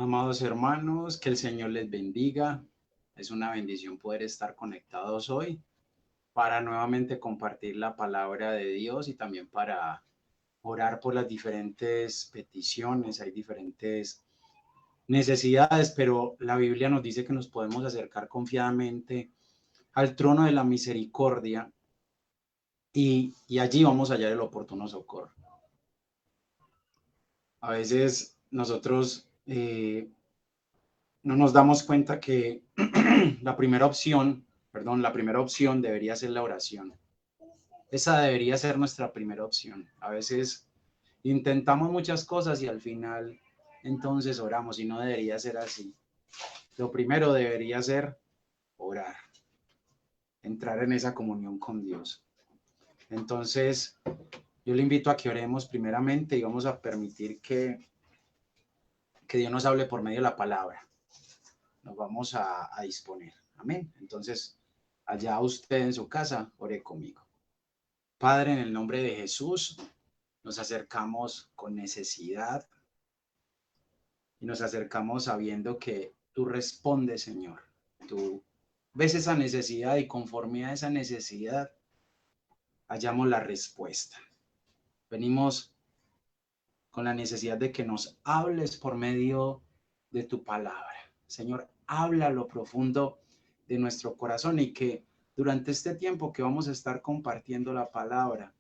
Amados hermanos, que el Señor les bendiga. Es una bendición poder estar conectados hoy para nuevamente compartir la palabra de Dios y también para orar por las diferentes peticiones. Hay diferentes necesidades, pero la Biblia nos dice que nos podemos acercar confiadamente al trono de la misericordia y allí vamos a hallar el oportuno socorro. A veces nosotros no nos damos cuenta que la primera opción debería ser la oración. Esa debería ser nuestra primera opción. A veces intentamos muchas cosas y al final entonces oramos y no debería ser así. Lo primero debería ser orar, entrar en esa comunión con Dios. Entonces, yo le invito a que oremos primeramente y vamos a permitir que Dios nos hable por medio de la palabra. Nos vamos a disponer. Amén. Entonces, allá usted en su casa, ore conmigo. Padre, en el nombre de Jesús, nos acercamos con necesidad y nos acercamos sabiendo que tú respondes, Señor. Tú ves esa necesidad y conforme a esa necesidad, hallamos la respuesta. Venimos con la necesidad de que nos hables por medio de tu palabra. Señor, habla lo profundo de nuestro corazón y que durante este tiempo que vamos a estar compartiendo la palabra,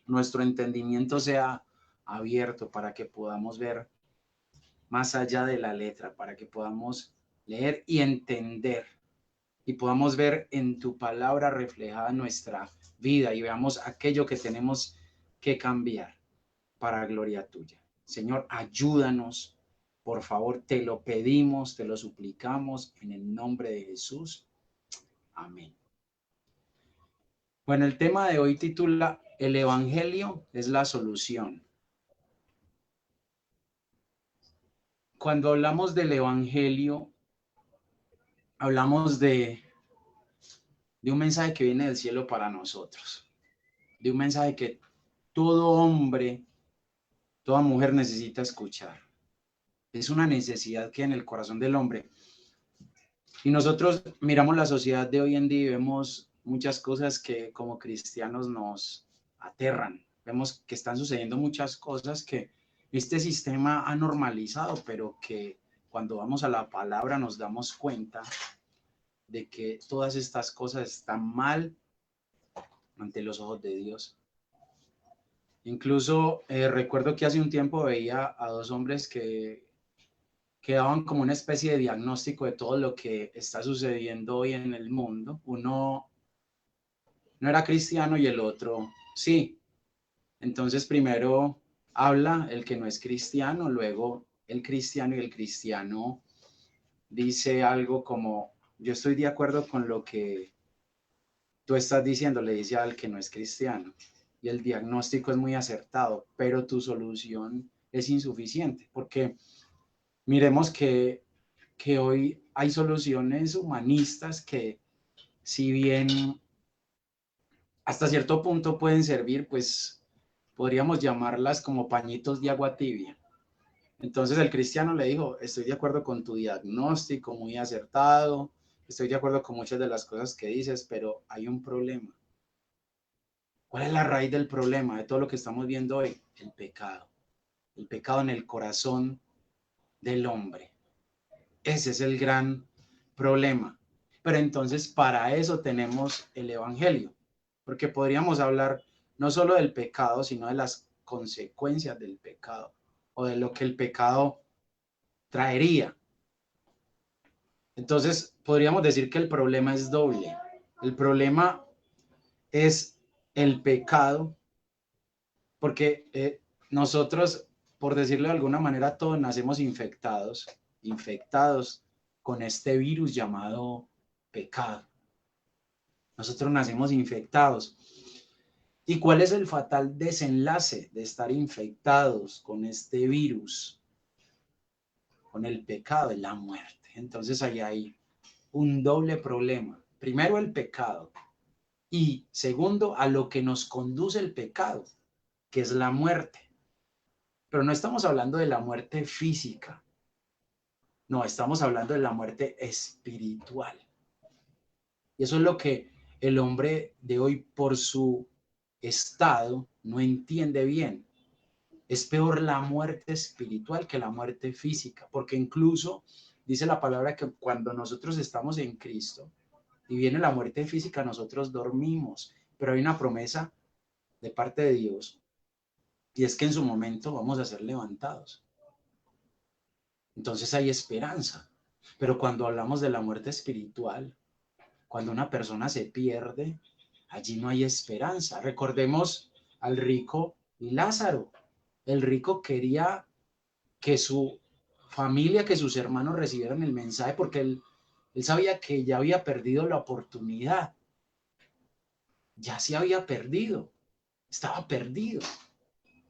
nuestro entendimiento sea abierto para que podamos ver más allá de la letra, para que podamos leer y entender y podamos ver en tu palabra reflejada nuestra vida y veamos aquello que tenemos que cambiar para gloria tuya. Señor, ayúdanos, por favor, te lo pedimos, te lo suplicamos en el nombre de Jesús. Amén. Bueno, el tema de hoy titula El Evangelio es la solución. Cuando hablamos del Evangelio, hablamos de un mensaje que viene del cielo para nosotros, de un mensaje que todo hombre, toda mujer necesita escuchar. Es una necesidad que hay en el corazón del hombre. Y nosotros miramos la sociedad de hoy en día y vemos muchas cosas que como cristianos nos aterran. Vemos que están sucediendo muchas cosas que este sistema ha normalizado, pero que cuando vamos a la palabra nos damos cuenta de que todas estas cosas están mal ante los ojos de Dios. Incluso recuerdo que hace un tiempo veía a dos hombres que daban como una especie de diagnóstico de todo lo que está sucediendo hoy en el mundo. Uno no era cristiano y el otro sí. Entonces primero habla el que no es cristiano, luego el cristiano, y el cristiano dice algo como: yo estoy de acuerdo con lo que tú estás diciendo, le dice al que no es cristiano, y el diagnóstico es muy acertado, pero tu solución es insuficiente, porque miremos que hoy hay soluciones humanistas que, si bien hasta cierto punto pueden servir, pues podríamos llamarlas como pañitos de agua tibia. Entonces el cristiano le dijo: estoy de acuerdo con tu diagnóstico, muy acertado, estoy de acuerdo con muchas de las cosas que dices, pero hay un problema. ¿Cuál es la raíz del problema de todo lo que estamos viendo hoy? El pecado en el corazón del hombre. Ese es el gran problema. Pero entonces para eso tenemos el Evangelio, porque podríamos hablar no solo del pecado, sino de las consecuencias del pecado o de lo que el pecado traería. Entonces podríamos decir que el problema es doble. El problema es el pecado, porque nosotros, por decirlo de alguna manera, todos nacemos infectados con este virus llamado pecado. Nosotros nacemos infectados. ¿Y cuál es el fatal desenlace de estar infectados con este virus, con el pecado? Es la muerte. Entonces ahí hay un doble problema. Primero, el pecado. Y segundo, a lo que nos conduce el pecado, que es la muerte. Pero no estamos hablando de la muerte física, No, estamos hablando de la muerte espiritual. Y eso es lo que el hombre de hoy, por su estado, no entiende bien. Es peor la muerte espiritual que la muerte física, porque incluso dice la palabra que cuando nosotros estamos en Cristo y viene la muerte física, nosotros dormimos, pero hay una promesa de parte de Dios, y es que en su momento vamos a ser levantados. Entonces hay esperanza. Pero cuando hablamos de la muerte espiritual, cuando una persona se pierde, allí no hay esperanza. Recordemos al rico y Lázaro. El rico quería que su familia, que sus hermanos recibieran el mensaje porque él sabía que ya había perdido la oportunidad. Ya se había perdido. Estaba perdido.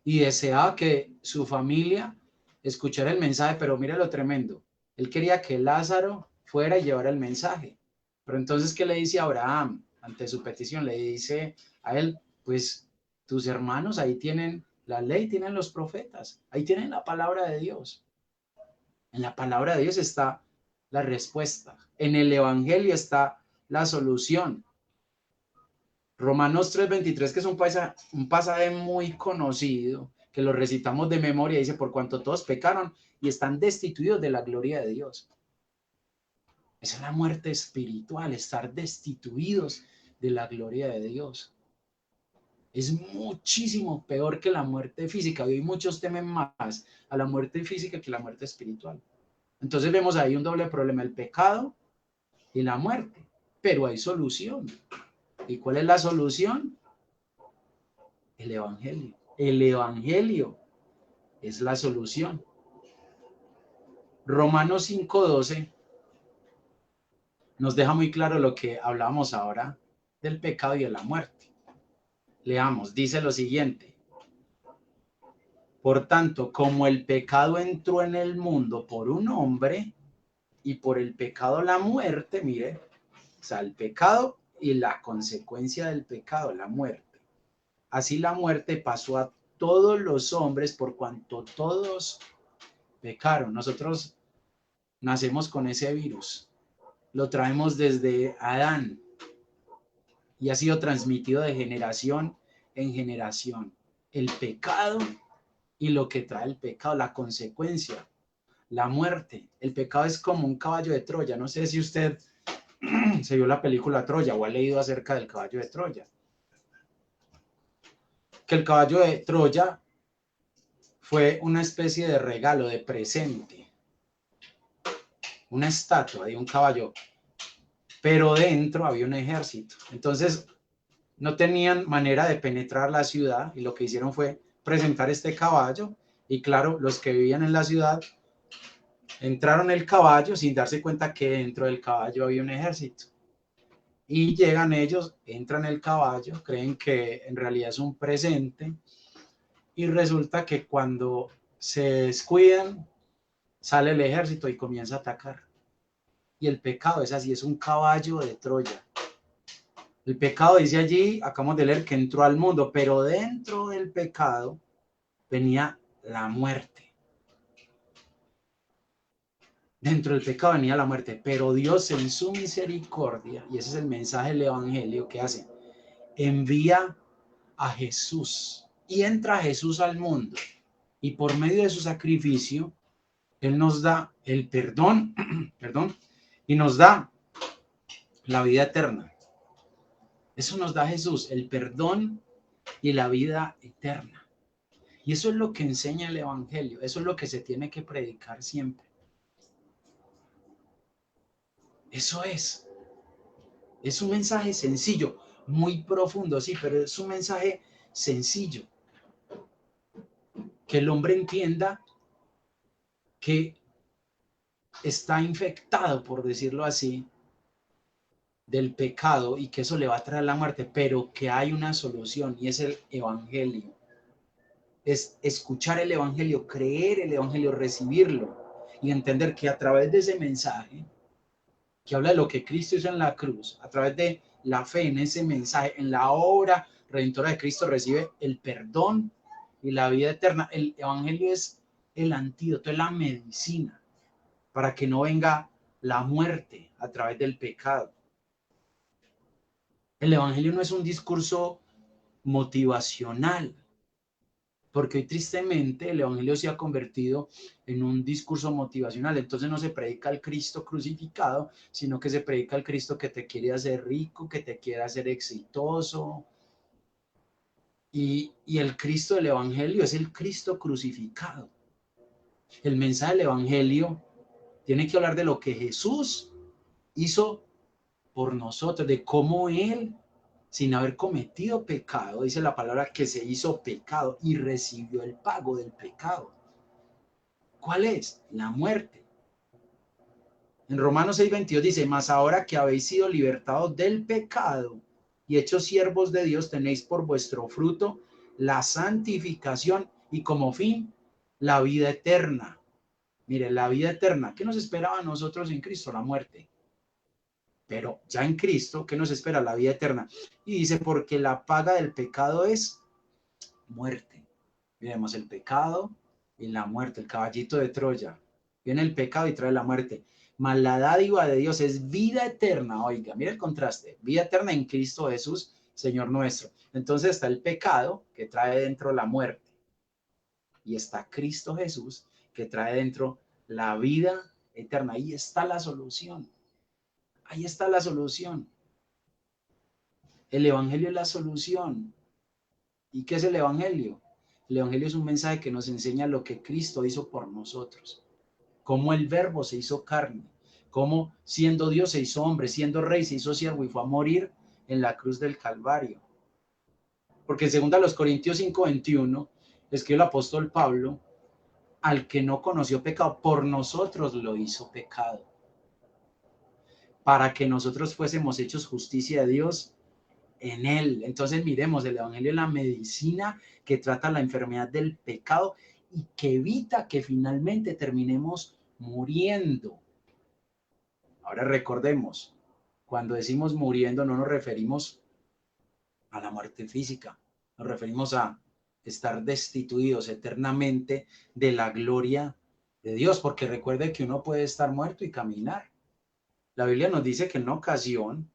Y deseaba que su familia escuchara el mensaje, pero mira lo tremendo. Él quería que Lázaro fuera y llevara el mensaje. Pero entonces, ¿qué le dice a Abraham ante su petición? Le dice a él, pues tus hermanos ahí tienen la ley, tienen los profetas, ahí tienen la palabra de Dios. En la palabra de Dios está la respuesta. En el Evangelio está la solución. Romanos 3:23, que es un pasaje muy conocido, que lo recitamos de memoria, dice, por cuanto todos pecaron y están destituidos de la gloria de Dios. Esa es la muerte espiritual, estar destituidos de la gloria de Dios. Es muchísimo peor que la muerte física. Y hoy muchos temen más a la muerte física que la muerte espiritual. Entonces vemos ahí un doble problema, el pecado y la muerte. Pero hay solución. ¿Y cuál es la solución? El Evangelio. El Evangelio es la solución. Romanos 5:12 nos deja muy claro lo que hablábamos ahora del pecado y de la muerte. Leamos, dice lo siguiente. Por tanto, como el pecado entró en el mundo por un hombre y por el pecado la muerte, mire, o sea, el pecado y la consecuencia del pecado, la muerte. Así la muerte pasó a todos los hombres por cuanto todos pecaron. Nosotros nacemos con ese virus. Lo traemos desde Adán y ha sido transmitido de generación en generación. El pecado y lo que trae el pecado, la consecuencia, la muerte. El pecado es como un caballo de Troya. No sé si usted se vio la película Troya o ha leído acerca del caballo de Troya. Que el caballo de Troya fue una especie de regalo, de presente, una estatua de un caballo, pero dentro había un ejército. Entonces no tenían manera de penetrar la ciudad y lo que hicieron fue presentar este caballo y claro, los que vivían en la ciudad entraron el caballo sin darse cuenta que dentro del caballo había un ejército. Y llegan ellos, entran el caballo, creen que en realidad es un presente y resulta que cuando se descuidan sale el ejército y comienza a atacar. Y el pecado es así, es un caballo de Troya. El pecado dice allí, acabamos de leer que entró al mundo, pero dentro del pecado venía la muerte. Dentro del pecado venía la muerte, pero Dios en su misericordia, y ese es el mensaje del Evangelio que hace, envía a Jesús y entra Jesús al mundo y por medio de su sacrificio, Él nos da el perdón, y nos da la vida eterna. Eso nos da Jesús, el perdón y la vida eterna. Y eso es lo que enseña el Evangelio, eso es lo que se tiene que predicar siempre. Eso es un mensaje sencillo, muy profundo, sí, pero es un mensaje sencillo. Que el hombre entienda que está infectado, por decirlo así, del pecado y que eso le va a traer la muerte, pero que hay una solución y es el Evangelio. Es escuchar el Evangelio, creer el Evangelio, recibirlo y entender que a través de ese mensaje que habla de lo que Cristo hizo en la cruz, a través de la fe en ese mensaje, en la obra redentora de Cristo, recibe el perdón y la vida eterna. El Evangelio es el antídoto, es la medicina para que no venga la muerte a través del pecado. El evangelio no es un discurso motivacional, porque hoy tristemente el evangelio se ha convertido en un discurso motivacional. Entonces no se predica el Cristo crucificado, sino que se predica el Cristo que te quiere hacer rico, que te quiere hacer exitoso. Y el Cristo del evangelio es el Cristo crucificado. El mensaje del evangelio tiene que hablar de lo que Jesús hizo por nosotros, de cómo Él, sin haber cometido pecado, dice la palabra que se hizo pecado y recibió el pago del pecado. ¿Cuál es? La muerte. En Romanos 6:22 dice, mas ahora que habéis sido libertados del pecado y hechos siervos de Dios, tenéis por vuestro fruto la santificación y como fin la vida eterna. Mire, la vida eterna, ¿qué nos esperaba a nosotros en Cristo? La muerte. Pero ya en Cristo, ¿qué nos espera? La vida eterna. Y dice, porque la paga del pecado es muerte. Miremos el pecado y la muerte, el caballito de Troya. Viene el pecado y trae la muerte. Mas la dádiva de Dios es vida eterna. Oiga, mira el contraste. Vida eterna en Cristo Jesús, Señor nuestro. Entonces está el pecado que trae dentro la muerte. Y está Cristo Jesús que trae dentro la vida eterna. Ahí está la solución. Ahí está la solución. El evangelio es la solución. ¿Y qué es el evangelio? El evangelio es un mensaje que nos enseña lo que Cristo hizo por nosotros. Cómo el verbo se hizo carne. Cómo siendo Dios se hizo hombre, siendo rey se hizo siervo y fue a morir en la cruz del Calvario. Porque según a los Corintios 5:21, escribe el apóstol Pablo, al que no conoció pecado, por nosotros lo hizo pecado, para que nosotros fuésemos hechos justicia de Dios en él. Entonces miremos, el evangelio es la medicina que trata la enfermedad del pecado y que evita que finalmente terminemos muriendo. Ahora recordemos, cuando decimos muriendo no nos referimos a la muerte física, nos referimos a estar destituidos eternamente de la gloria de Dios, porque recuerde que uno puede estar muerto y caminar. La Biblia nos dice que en una ocasión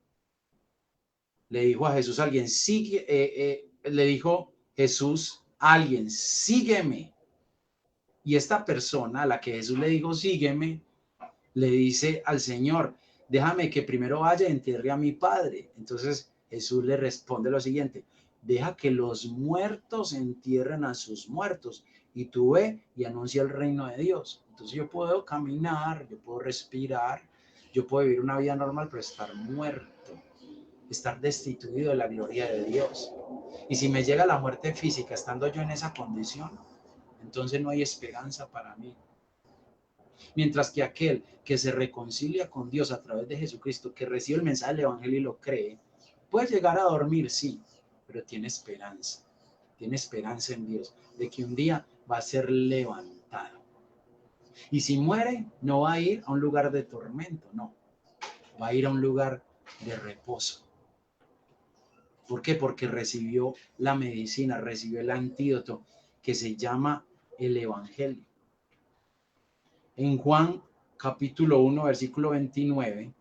le dijo a Jesús a alguien, le dijo Jesús a alguien, sígueme. Y esta persona a la que Jesús le dijo, sígueme, le dice al Señor, déjame que primero vaya y entierre a mi padre. Entonces Jesús le responde lo siguiente, deja que los muertos entierren a sus muertos y tú ve y anuncia el reino de Dios. Entonces yo puedo caminar, yo puedo respirar, yo puedo vivir una vida normal, pero estar muerto, estar destituido de la gloria de Dios. Y si me llega la muerte física estando yo en esa condición, entonces no hay esperanza para mí. Mientras que aquel que se reconcilia con Dios a través de Jesucristo, que recibe el mensaje del evangelio y lo cree, puede llegar a dormir, sí, pero tiene esperanza en Dios, de que un día va a ser levantado. Y si muere, no va a ir a un lugar de tormento, no, va a ir a un lugar de reposo. ¿Por qué? Porque recibió la medicina, recibió el antídoto que se llama el evangelio. En Juan capítulo 1, versículo 29,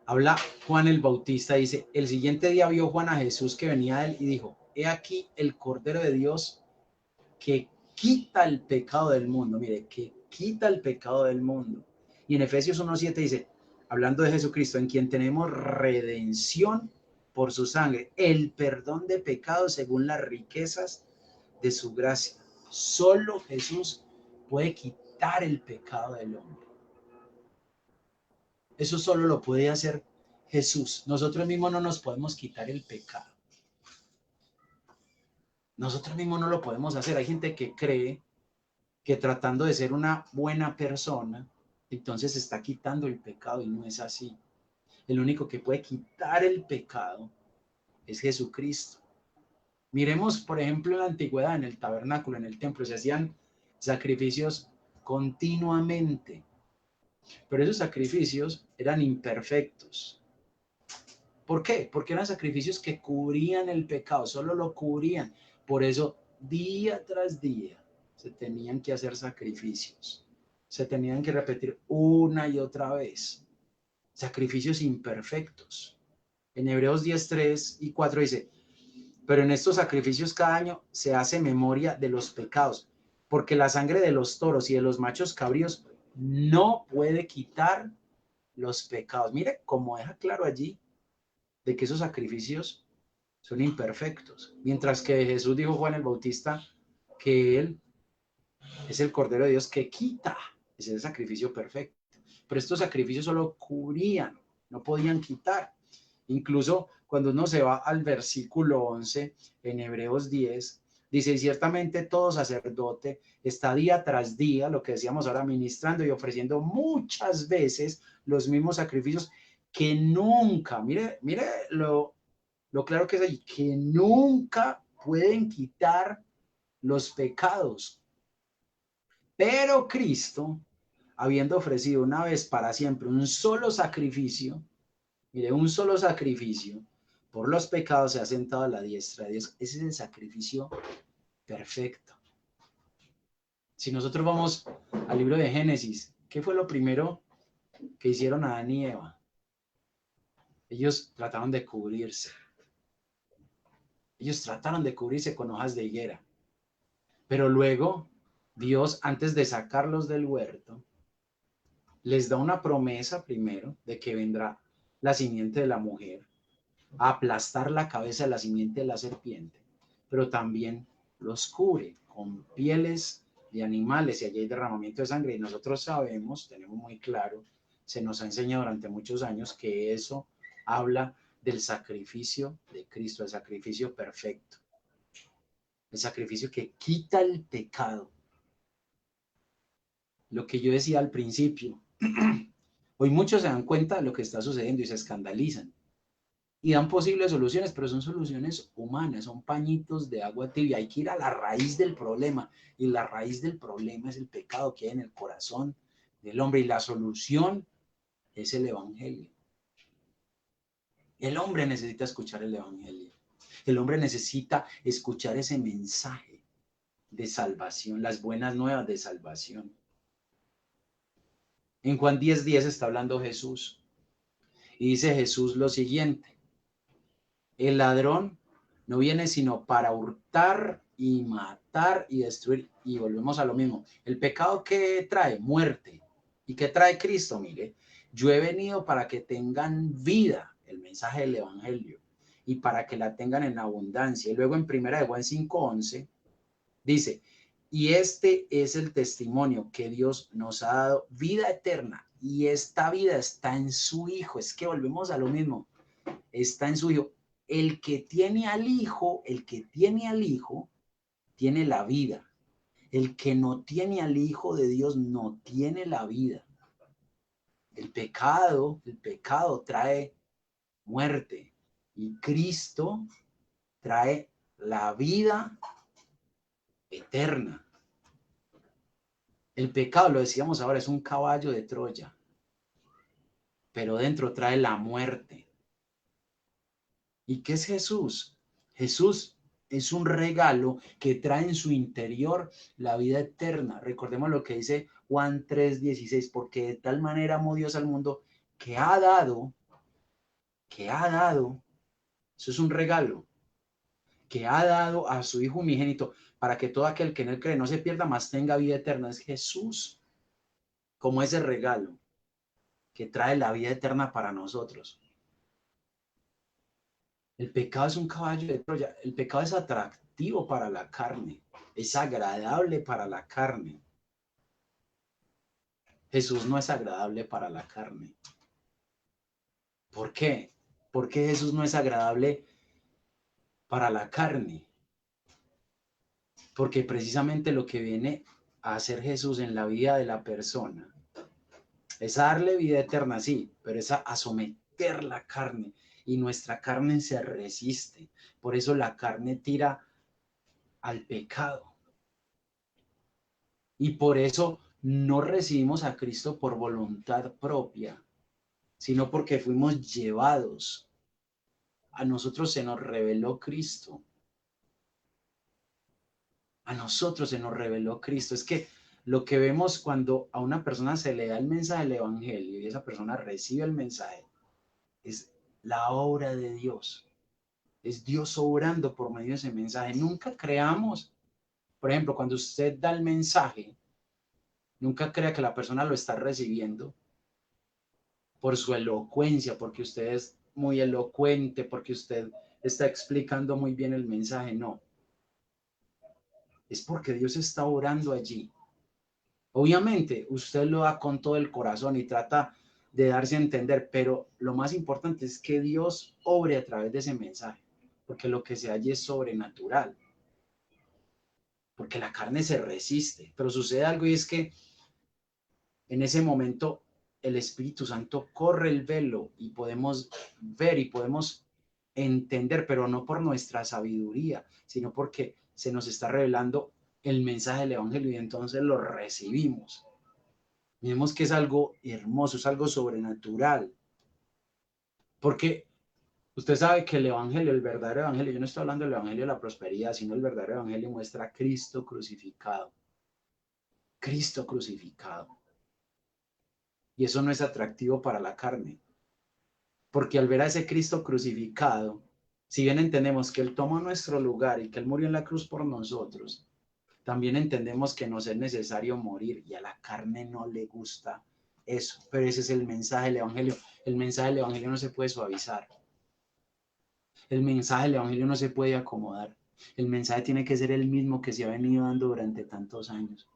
habla Juan el Bautista, dice, el siguiente día vio Juan a Jesús que venía a él y dijo, he aquí el Cordero de Dios que quita el pecado del mundo. Mire, que quita el pecado del mundo. Y en Efesios 1:7 dice, hablando de Jesucristo, en quien tenemos redención por su sangre, el perdón de pecados según las riquezas de su gracia. Solo Jesús puede quitar el pecado del hombre. Eso solo lo puede hacer Jesús. Nosotros mismos no nos podemos quitar el pecado. Nosotros mismos no lo podemos hacer. Hay gente que cree que tratando de ser una buena persona, entonces está quitando el pecado y no es así. El único que puede quitar el pecado es Jesucristo. Miremos, por ejemplo, en la antigüedad, en el tabernáculo, en el templo, se hacían sacrificios continuamente. Pero esos sacrificios eran imperfectos. ¿Por qué? Porque eran sacrificios que cubrían el pecado, solo lo cubrían. Por eso, día tras día, se tenían que hacer sacrificios. se tenían que repetir una y otra vez. Sacrificios imperfectos. En Hebreos 10, 3 y 4 dice, pero en estos sacrificios cada año se hace memoria de los pecados, porque la sangre de los toros y de los machos cabríos no puede quitar los pecados. Mire cómo deja claro allí de que esos sacrificios son imperfectos. Mientras que Jesús dijo Juan el Bautista que él es el Cordero de Dios que quita, es el sacrificio perfecto. Pero estos sacrificios solo cubrían, no podían quitar. Incluso cuando uno se va al versículo 11 en Hebreos 10, dice, ciertamente todo sacerdote está día tras día, lo que decíamos ahora, ministrando y ofreciendo muchas veces los mismos sacrificios que nunca, mire lo claro que es allí, que nunca pueden quitar los pecados. Pero Cristo, habiendo ofrecido una vez para siempre un solo sacrificio, mire, un solo sacrificio por los pecados, se ha sentado a la diestra de Dios. Ese es el sacrificio perfecto. Si nosotros vamos al libro de Génesis, ¿qué fue lo primero que hicieron Adán y Eva? Ellos trataron de cubrirse. Ellos trataron de cubrirse con hojas de higuera. Pero luego, Dios, antes de sacarlos del huerto, les da una promesa primero de que vendrá la simiente de la mujer a aplastar la cabeza de la simiente de la serpiente, pero también los cubre con pieles de animales y allí hay derramamiento de sangre. Y nosotros sabemos, tenemos muy claro, se nos ha enseñado durante muchos años que eso habla del sacrificio de Cristo, el sacrificio perfecto, el sacrificio que quita el pecado. Lo que yo decía al principio, hoy muchos se dan cuenta de lo que está sucediendo y se escandalizan y dan posibles soluciones, pero son soluciones humanas, son pañitos de agua tibia. Hay que ir a la raíz del problema y la raíz del problema es el pecado que hay en el corazón del hombre y la solución es el evangelio. El hombre necesita escuchar el evangelio. El hombre necesita escuchar ese mensaje de salvación, las buenas nuevas de salvación. En Juan 10:10 está hablando Jesús y dice Jesús lo siguiente: el ladrón no viene sino para hurtar y matar y destruir. Y volvemos a lo mismo. El pecado que trae muerte. ¿Y qué trae Cristo? Mire, yo he venido para que tengan vida, el mensaje del evangelio, y para que la tengan en abundancia. Y luego en 1 Juan 5:11 dice, y este es el testimonio que Dios nos ha dado, vida eterna, y esta vida está en su Hijo. Es que volvemos a lo mismo, está en su Hijo. El que tiene al Hijo, tiene la vida. El que no tiene al Hijo de Dios no tiene la vida. El pecado trae muerte y Cristo trae la vida eterna. El pecado, lo decíamos ahora, es un caballo de Troya, pero dentro trae la muerte. ¿Y qué es Jesús? Jesús es un regalo que trae en su interior la vida eterna. Recordemos lo que dice Juan 3:16, porque de tal manera amó Dios al mundo que ha dado, eso es un regalo, que ha dado a su Hijo unigénito para que todo aquel que en él cree no se pierda, mas tenga vida eterna. Es Jesús como ese regalo que trae la vida eterna para nosotros. El pecado es un caballo de Troya. El pecado es atractivo para la carne, es agradable para la carne. Jesús no es agradable para la carne. ¿Por qué? ¿Por qué Jesús no es agradable para la carne? Porque precisamente lo que viene a hacer Jesús en la vida de la persona es a darle vida eterna, sí, pero es a someter la carne. Y nuestra carne se resiste. Por eso la carne tira al pecado. Y por eso no recibimos a Cristo por voluntad propia, sino porque fuimos llevados. A nosotros se nos reveló Cristo. A nosotros se nos reveló Cristo. Es que Lo que vemos cuando a una persona se le da el mensaje del evangelio y esa persona recibe el mensaje es la obra de Dios. Es Dios obrando por medio de ese mensaje. Nunca creamos, por ejemplo, cuando usted da el mensaje, nunca crea que la persona lo está recibiendo por su elocuencia, porque usted es muy elocuente, porque usted está explicando muy bien el mensaje. No, es porque Dios está orando allí. Obviamente, usted lo da con todo el corazón y trata de darse a entender, pero lo más importante es que Dios obre a través de ese mensaje, porque lo que se halla es sobrenatural, porque la carne se resiste, pero sucede algo y es que en ese momento el Espíritu Santo corre el velo y podemos ver y podemos entender, pero no por nuestra sabiduría, sino porque se nos está revelando el mensaje del Evangelio y entonces lo recibimos. Vemos que es algo hermoso, es algo sobrenatural, porque usted sabe que el Evangelio, el verdadero Evangelio, yo no estoy hablando del Evangelio de la prosperidad, sino el verdadero Evangelio muestra a Cristo crucificado. Cristo crucificado. Y eso no es atractivo para la carne, porque al ver a ese Cristo crucificado, si bien entendemos que Él tomó nuestro lugar y que Él murió en la cruz por nosotros, también entendemos que nos es necesario morir y a la carne no le gusta eso. Pero ese es el mensaje del Evangelio. El mensaje del Evangelio no se puede suavizar. El mensaje del Evangelio no se puede acomodar. El mensaje tiene que ser el mismo que se ha venido dando durante tantos años.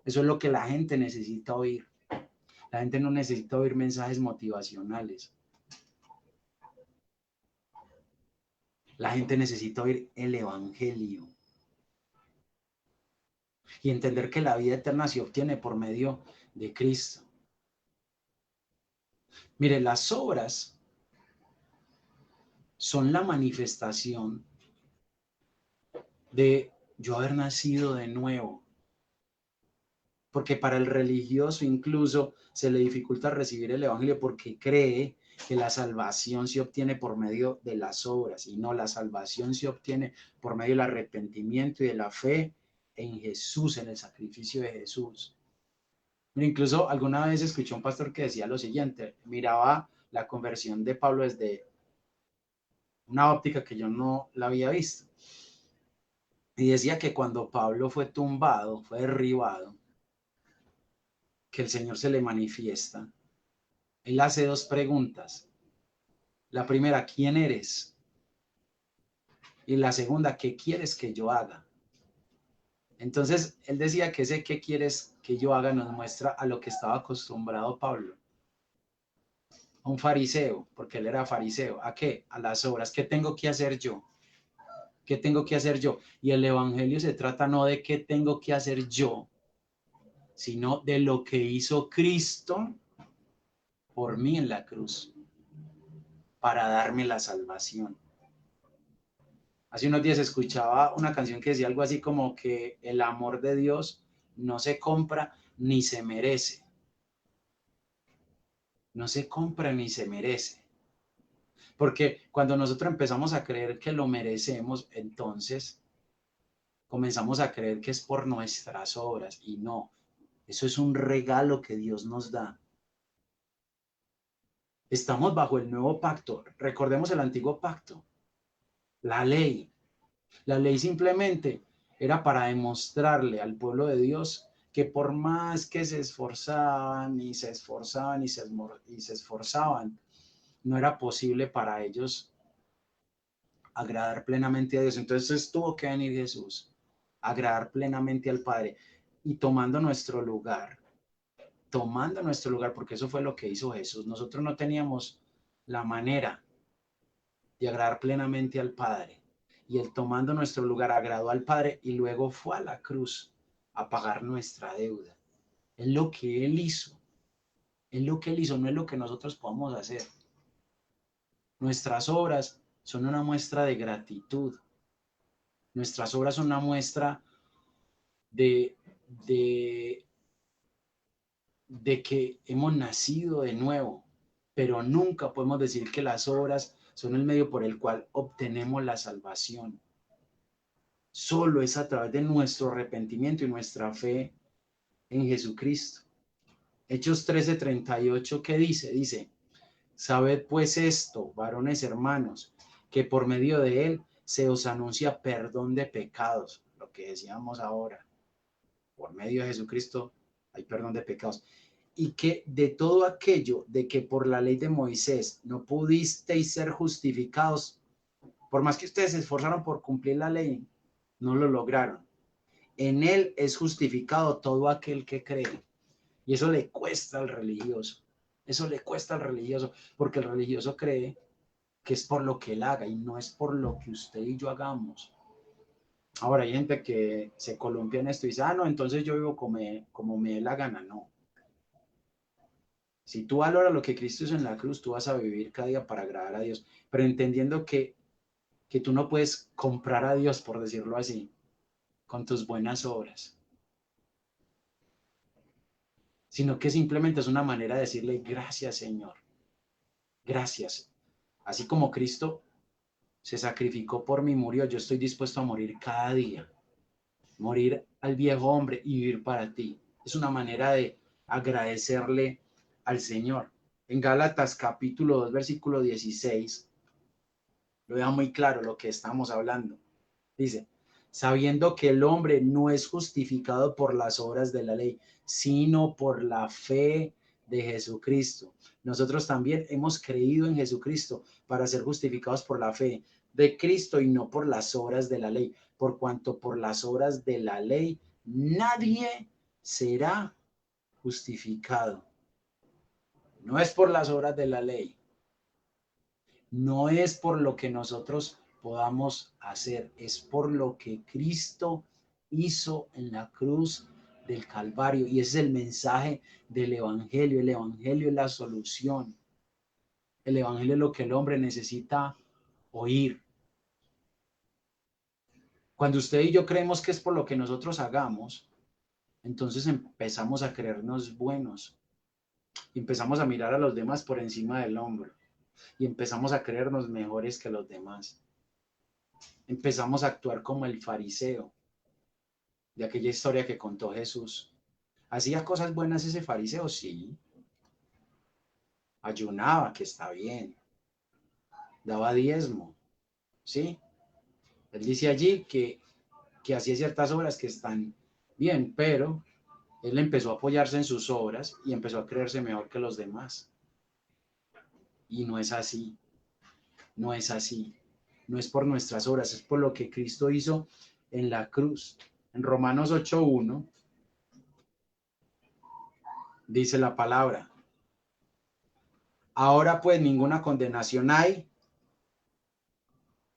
Eso es lo que la gente necesita oír. La gente no necesita oír mensajes motivacionales. La gente necesita oír el Evangelio y entender que la vida eterna se obtiene por medio de Cristo. Mire, las obras son la manifestación de yo haber nacido de nuevo. Porque para el religioso incluso se le dificulta recibir el Evangelio porque cree que la salvación se obtiene por medio de las obras y no, la salvación se obtiene por medio del arrepentimiento y de la fe en Jesús, en el sacrificio de Jesús. Incluso alguna vez escuché a un pastor que decía lo siguiente, miraba la conversión de Pablo desde una óptica que yo no la había visto. Y decía que cuando Pablo fue tumbado, fue derribado, que el Señor se le manifiesta. Él hace dos preguntas. La primera, ¿quién eres? Y la segunda, ¿qué quieres que yo haga? Entonces, él decía que ese ¿qué quieres que yo haga? Nos muestra a lo que estaba acostumbrado Pablo. A un fariseo, porque él era fariseo. ¿A qué? A las obras. ¿Qué tengo que hacer yo? ¿Qué tengo que hacer yo? Y el Evangelio se trata no de qué tengo que hacer yo, sino de lo que hizo Cristo por mí en la cruz, para darme la salvación. Hace unos días escuchaba una canción que decía algo así como que el amor de Dios no se compra ni se merece. No se compra ni se merece. Porque cuando nosotros empezamos a creer que lo merecemos, entonces comenzamos a creer que es por nuestras obras y no. Eso es un regalo que Dios nos da. Estamos bajo el nuevo pacto. Recordemos el antiguo pacto. La ley. La ley simplemente era para demostrarle al pueblo de Dios que por más que se esforzaban y se esforzaban y se esforzaban, no era posible para ellos agradar plenamente a Dios. Entonces tuvo que venir Jesús, agradar plenamente al Padre y tomando nuestro lugar, porque eso fue lo que hizo Jesús. Nosotros no teníamos la manera de agradar plenamente al Padre. Y él tomando nuestro lugar agradó al Padre y luego fue a la cruz a pagar nuestra deuda. Es lo que él hizo. Es lo que él hizo, no es lo que nosotros podamos hacer. Nuestras obras son una muestra de gratitud. Nuestras obras son una muestra de, de, de que hemos nacido de nuevo, pero nunca podemos decir que las obras son el medio por el cual obtenemos la salvación. Solo es a través de nuestro arrepentimiento y nuestra fe en Jesucristo. Hechos 13:38, ¿qué dice? Dice, sabed pues esto, varones hermanos, que por medio de él se os anuncia perdón de pecados, lo que decíamos ahora, por medio de Jesucristo hay perdón de pecados, y que de todo aquello de que por la ley de Moisés no pudisteis ser justificados, por más que ustedes se esforzaron por cumplir la ley, no lo lograron. En él es justificado todo aquel que cree. Y eso le cuesta al religioso. Eso le cuesta al religioso, porque el religioso cree que es por lo que él haga y no es por lo que usted y yo hagamos. Ahora hay gente que se columpia en esto y dice, no, entonces yo vivo como me dé la gana. No. Si tú valoras lo que Cristo hizo en la cruz, tú vas a vivir cada día para agradar a Dios, pero entendiendo que tú no puedes comprar a Dios, por decirlo así, con tus buenas obras, sino que simplemente es una manera de decirle gracias, Señor, gracias. Así como Cristo se sacrificó por mí, murió, yo estoy dispuesto a morir cada día, morir al viejo hombre y vivir para ti. Es una manera de agradecerle al Señor. En Gálatas capítulo 2, versículo 16, lo deja muy claro lo que estamos hablando. Dice, sabiendo que el hombre no es justificado por las obras de la ley, sino por la fe de Jesucristo. Nosotros también hemos creído en Jesucristo para ser justificados por la fe de Cristo y no por las obras de la ley, por cuanto por las obras de la ley nadie será justificado. No es por las obras de la ley, no es por lo que nosotros podamos hacer, es por lo que Cristo hizo en la cruz del Calvario. Y ese es el mensaje del Evangelio. El Evangelio es la solución. El Evangelio es lo que el hombre necesita oír. Cuando usted y yo creemos que es por lo que nosotros hagamos, entonces empezamos a creernos buenos. Y empezamos a mirar a los demás por encima del hombro. Y empezamos a creernos mejores que los demás. Empezamos a actuar como el fariseo de aquella historia que contó Jesús. ¿Hacía cosas buenas ese fariseo? Sí. Ayunaba, que está bien. Daba diezmo, ¿sí? Él dice allí que hacía ciertas obras que están bien, pero él empezó a apoyarse en sus obras y empezó a creerse mejor que los demás. Y no es así, no es así. No es por nuestras obras, es por lo que Cristo hizo en la cruz. En Romanos 8:1 dice la palabra, ahora pues ninguna condenación hay.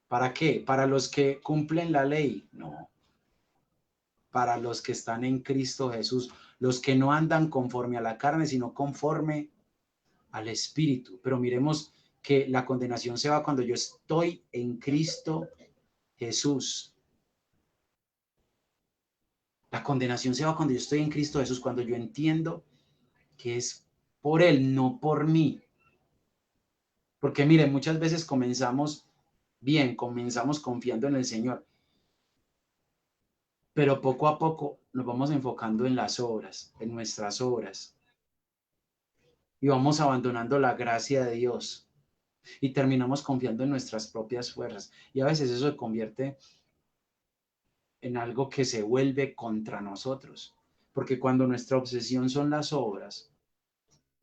¿Para qué? ¿Para los que cumplen la ley? No. Para los que están en Cristo Jesús, los que no andan conforme a la carne, sino conforme al Espíritu. Pero miremos que la condenación se va cuando yo estoy en Cristo Jesús. La condenación se va cuando yo estoy en Cristo Jesús, cuando yo entiendo que es por Él, no por mí. Porque miren, muchas veces comenzamos bien, comenzamos confiando en el Señor, pero poco a poco nos vamos enfocando en las obras, en nuestras obras, y vamos abandonando la gracia de Dios y terminamos confiando en nuestras propias fuerzas. Y a veces eso se convierte en algo que se vuelve contra nosotros, porque cuando nuestra obsesión son las obras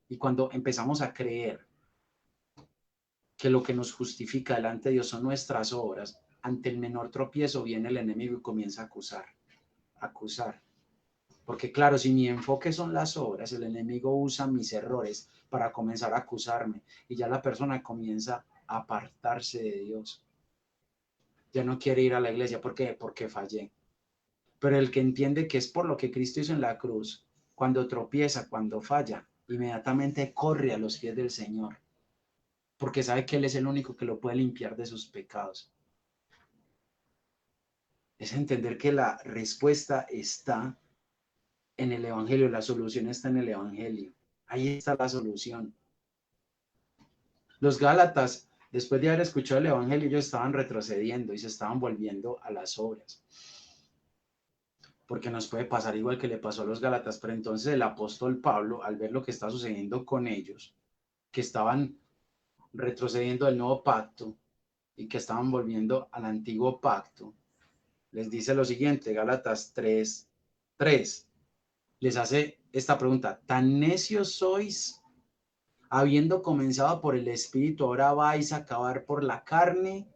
y cuando empezamos a creer que lo que nos justifica delante de Dios son nuestras obras, ante el menor tropiezo viene el enemigo y comienza a acusar. Porque claro, si mi enfoque son las obras, el enemigo usa mis errores para comenzar a acusarme y ya la persona comienza a apartarse de Dios. Ya no quiere ir a la iglesia. ¿Por qué? Porque fallé. Pero el que entiende que es por lo que Cristo hizo en la cruz, cuando tropieza, cuando falla, inmediatamente corre a los pies del Señor, porque sabe que Él es el único que lo puede limpiar de sus pecados. Es entender que la respuesta está en el Evangelio, la solución está en el Evangelio. Ahí está la solución. Los Gálatas, después de haber escuchado el Evangelio, ellos estaban retrocediendo y se estaban volviendo a las obras. porque nos puede pasar igual que le pasó a los Gálatas. Pero entonces el apóstol Pablo, al ver lo que está sucediendo con ellos, que estaban retrocediendo del nuevo pacto y que estaban volviendo al antiguo pacto, les dice lo siguiente, Gálatas 3:3, les hace esta pregunta: ¿tan necios sois? Habiendo comenzado por el Espíritu, ¿ahora vais a acabar por la carne?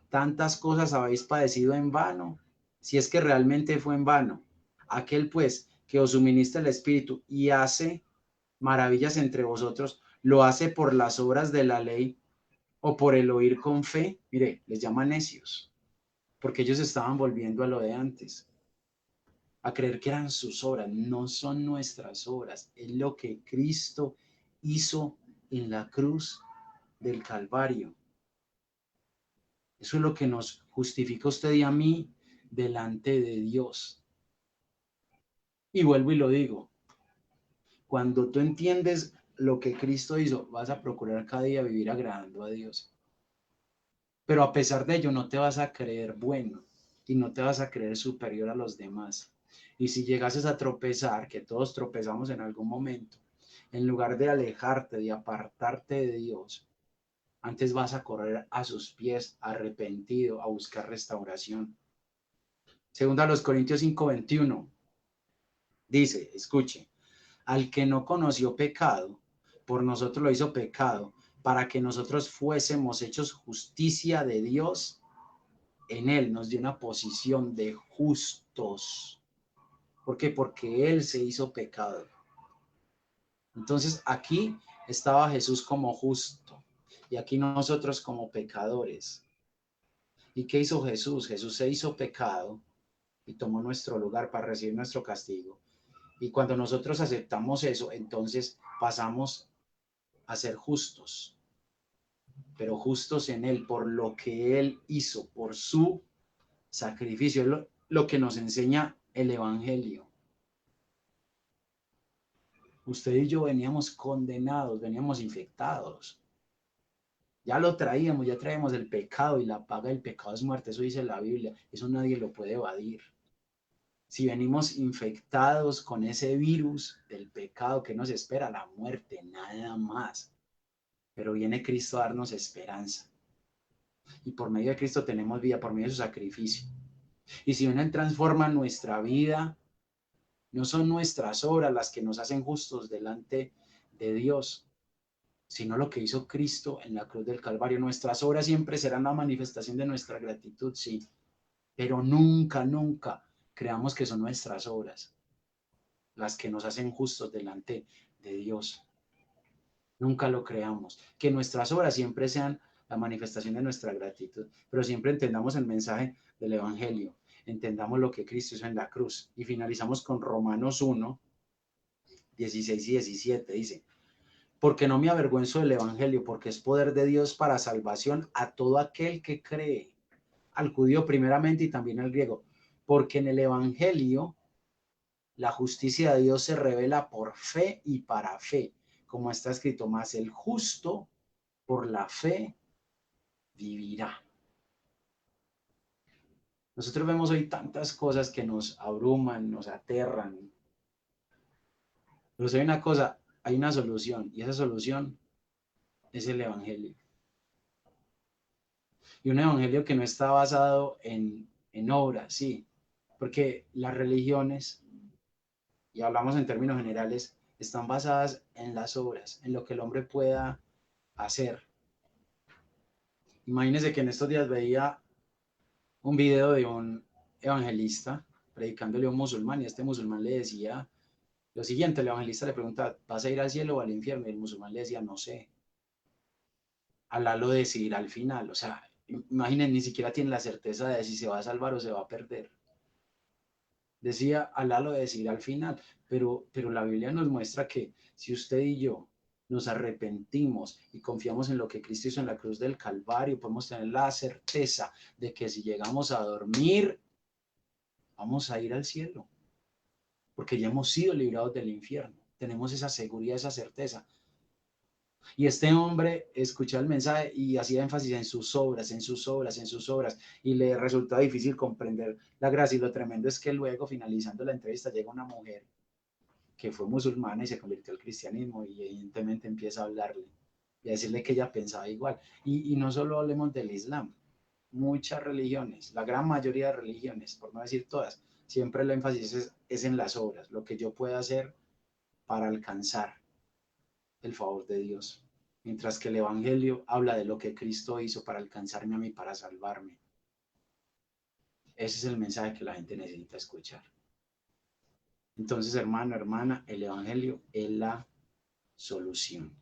¿Tantas cosas habéis padecido en vano? Si es que realmente fue en vano. Aquel pues que os suministra el Espíritu y hace maravillas entre vosotros, ¿lo hace por las obras de la ley o por el oír con fe? Mire, les llama necios, porque ellos estaban volviendo a lo de antes, a creer que eran sus obras. No son nuestras obras, es lo que Cristo hizo en la cruz del Calvario. Eso es lo que nos justifica a usted y a mí delante de Dios. Y vuelvo y lo digo, cuando tú entiendes lo que Cristo hizo, vas a procurar cada día vivir agradando a Dios. Pero a pesar de ello, no te vas a creer bueno y no te vas a creer superior a los demás. Y si llegases a tropezar, que todos tropezamos en algún momento, en lugar de alejarte, de apartarte de Dios, antes vas a correr a sus pies arrepentido, a buscar restauración. Segunda a los Corintios 5:21 dice, escuche, al que no conoció pecado, por nosotros lo hizo pecado, para que nosotros fuésemos hechos justicia de Dios. En él nos dio una posición de justos. ¿Por qué? Porque él se hizo pecado. Entonces aquí estaba Jesús como justo y aquí nosotros como pecadores. ¿Y qué hizo Jesús? Jesús se hizo pecado y tomó nuestro lugar para recibir nuestro castigo. Y cuando nosotros aceptamos eso, entonces pasamos a ser justos, pero justos en él por lo que él hizo, por su sacrificio. Es lo que nos enseña el Evangelio. Usted y yo veníamos condenados, veníamos infectados. Ya lo traíamos, ya traíamos el pecado y la paga del pecado es muerte. Eso dice la Biblia. Eso nadie lo puede evadir. Si venimos infectados con ese virus del pecado, que nos espera? La muerte, nada más. Pero viene Cristo a darnos esperanza. Y por medio de Cristo tenemos vida, por medio de su sacrificio. Y si Él transforma nuestra vida, no son nuestras obras las que nos hacen justos delante de Dios, sino lo que hizo Cristo en la cruz del Calvario. Nuestras obras siempre serán la manifestación de nuestra gratitud, sí, pero nunca, nunca creamos que son nuestras obras las que nos hacen justos delante de Dios. Nunca lo creamos. Que nuestras obras siempre sean la manifestación de nuestra gratitud, pero siempre entendamos el mensaje del Evangelio, entendamos lo que Cristo hizo en la cruz. Y finalizamos con Romanos 1:16 y 17. Dice, porque no me avergüenzo del Evangelio, porque es poder de Dios para salvación a todo aquel que cree, al judío primeramente y también al griego, porque en el Evangelio la justicia de Dios se revela por fe y para fe, como está escrito, más el justo por la fe vivirá. Nosotros vemos hoy tantas cosas que nos abruman, nos aterran. Pero hay una cosa, hay una solución, y esa solución es el Evangelio. Y un Evangelio que no está basado en obras, sí, porque las religiones, y hablamos en términos generales, están basadas en las obras, en lo que el hombre pueda hacer. Imagínense que en estos días veía un video de un evangelista predicándole a un musulmán y este musulmán le decía lo siguiente, el evangelista le pregunta, ¿vas a ir al cielo o al infierno? Y el musulmán le decía, no sé, Alá lo decidirá al final. O sea, imaginen, ni siquiera tiene la certeza de si se va a salvar o se va a perder. Decía, Alá lo decidirá al final, pero la Biblia nos muestra que si usted y yo nos arrepentimos y confiamos en lo que Cristo hizo en la cruz del Calvario, podemos tener la certeza de que si llegamos a dormir, vamos a ir al cielo, porque ya hemos sido librados del infierno. Tenemos esa seguridad, esa certeza. Y este hombre escuchó el mensaje y hacía énfasis en sus obras, y le resultó difícil comprender la gracia. Y lo tremendo es que luego, finalizando la entrevista, llega una mujer que fue musulmana y se convirtió al cristianismo, y evidentemente empieza a hablarle y a decirle que ella pensaba igual. Y no solo hablemos del Islam, muchas religiones, la gran mayoría de religiones, por no decir todas, siempre el énfasis es en las obras, lo que yo pueda hacer para alcanzar el favor de Dios. Mientras que el Evangelio habla de lo que Cristo hizo para alcanzarme a mí, para salvarme. Ese es el mensaje que la gente necesita escuchar. Entonces, hermano, hermana, el Evangelio es la solución.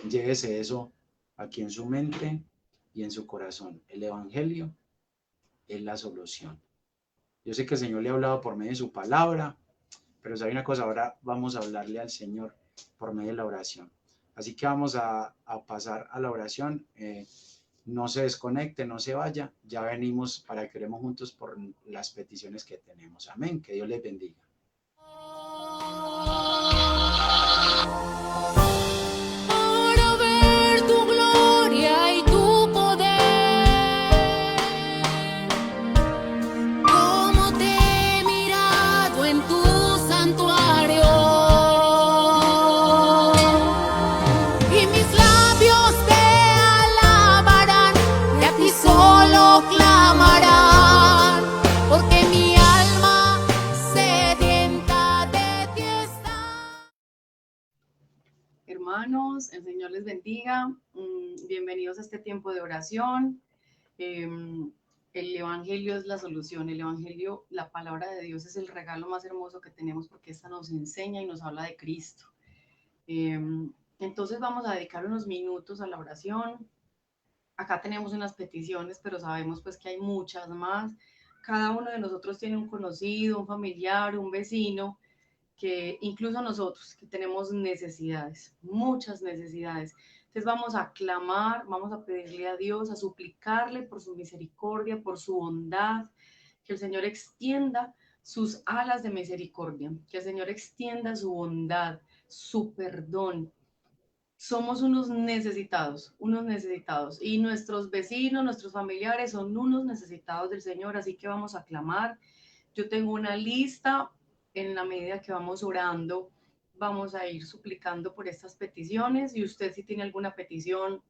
Llévese eso aquí en su mente y en su corazón. El Evangelio es la solución. Yo sé que el Señor le ha hablado por medio de su palabra, pero sabe una cosa, ahora vamos a hablarle al Señor por medio de la oración. Así que vamos a pasar a la oración. No se desconecte, no se vaya. Ya venimos para que oremos juntos por las peticiones que tenemos. Amén. Que Dios les bendiga. Para ver tu gloria y tu poder, como te he mirado en tu santuario, y mis labios te alabarán, y a ti solo clamarán, porque mi alma sedienta de ti está. Hermanos, el Señor les bendiga. Bienvenidos a este tiempo de oración. El Evangelio es la solución. El Evangelio, la palabra de Dios, es el regalo más hermoso que tenemos, porque esta nos enseña y nos habla de Cristo. Entonces vamos a dedicar unos minutos a la oración. Acá tenemos unas peticiones, pero sabemos pues que hay muchas más. Cada uno de nosotros tiene un conocido, un familiar, un vecino, que incluso nosotros, que tenemos necesidades, muchas necesidades. Entonces vamos a clamar, vamos a pedirle a Dios, a suplicarle por su misericordia, por su bondad, que el Señor extienda sus alas de misericordia, que el Señor extienda su bondad, su perdón. Somos unos necesitados, y nuestros vecinos, nuestros familiares son unos necesitados del Señor, así que vamos a clamar. Yo tengo una lista. En la medida que vamos orando, vamos a ir suplicando por estas peticiones, y usted, si tiene alguna petición,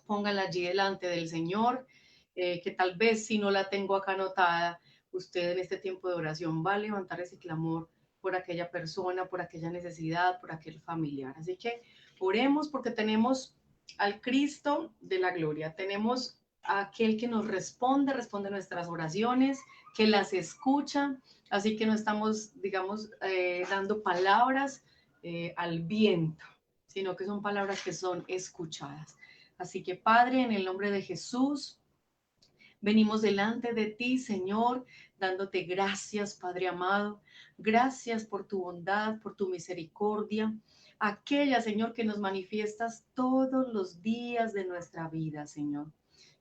póngala allí delante del Señor, que tal vez, si no la tengo acá anotada, usted en este tiempo de oración va a levantar ese clamor por aquella persona, por aquella necesidad, por aquel familiar. Así que oremos, porque tenemos al Cristo de la gloria, tenemos a aquel que nos responde nuestras oraciones, que las escucha. Así que no estamos, digamos, dando palabras al viento, sino que son palabras que son escuchadas. Así que, Padre, en el nombre de Jesús, venimos delante de ti, Señor, dándote gracias, Padre amado. Gracias por tu bondad, por tu misericordia, aquella, Señor, que nos manifiestas todos los días de nuestra vida, Señor.